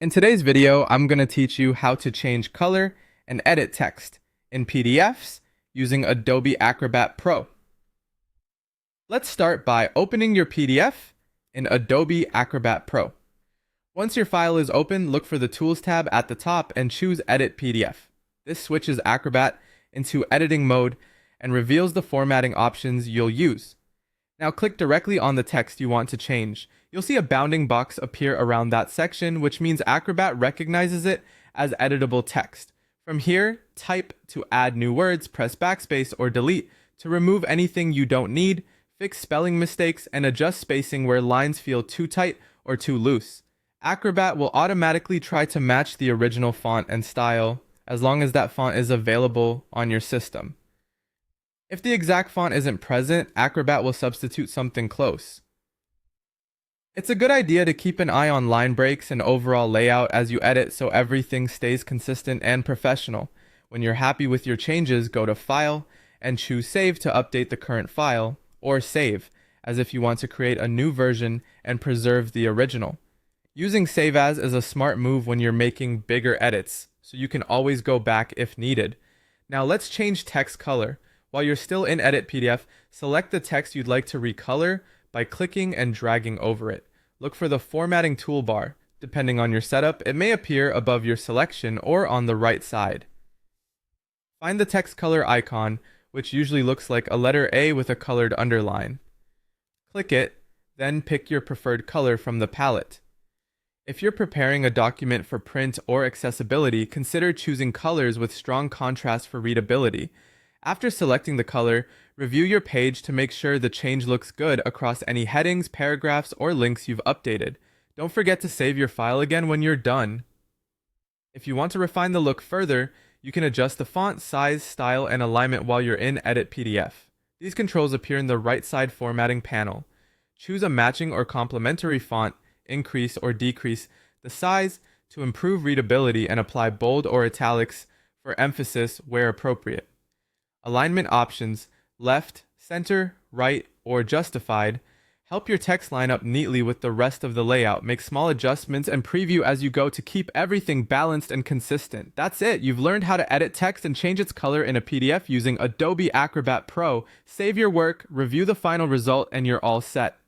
In today's video, I'm going to teach you how to change color and edit text in PDFs using Adobe Acrobat Pro. Let's start by opening your PDF in Adobe Acrobat Pro. Once your file is open, look for the Tools tab at the top and choose Edit PDF. This switches Acrobat into editing mode and reveals the formatting options you'll use. Now click directly on the text you want to change. You'll see a bounding box appear around that section, which means Acrobat recognizes it as editable text. From here, type to add new words, press backspace or delete to remove anything you don't need, fix spelling mistakes, and adjust spacing where lines feel too tight or too loose. Acrobat will automatically try to match the original font and style as long as that font is available on your system. If the exact font isn't present, Acrobat will substitute something close. It's a good idea to keep an eye on line breaks and overall layout as you edit so everything stays consistent and professional. When you're happy with your changes, go to File and choose Save to update the current file, or Save, as if you want to create a new version and preserve the original. Using Save As is a smart move when you're making bigger edits, so you can always go back if needed. Now let's change text color. While you're still in Edit PDF, select the text you'd like to recolor by clicking and dragging over it. Look for the formatting toolbar. Depending on your setup, it may appear above your selection or on the right side. Find the text color icon, which usually looks like a letter A with a colored underline. Click it, then pick your preferred color from the palette. If you're preparing a document for print or accessibility, consider choosing colors with strong contrast for readability. After selecting the color, review your page to make sure the change looks good across any headings, paragraphs, or links you've updated. Don't forget to save your file again when you're done. If you want to refine the look further, you can adjust the font, size, style, and alignment while you're in Edit PDF. These controls appear in the right side formatting panel. Choose a matching or complementary font, increase or decrease the size to improve readability, and apply bold or italics for emphasis where appropriate. Alignment options, left, center, right, or justified, help your text line up neatly with the rest of the layout. Make small adjustments and preview as you go to keep everything balanced and consistent. That's it. You've learned how to edit text and change its color in a PDF using Adobe Acrobat Pro. Save your work, review the final result, and you're all set.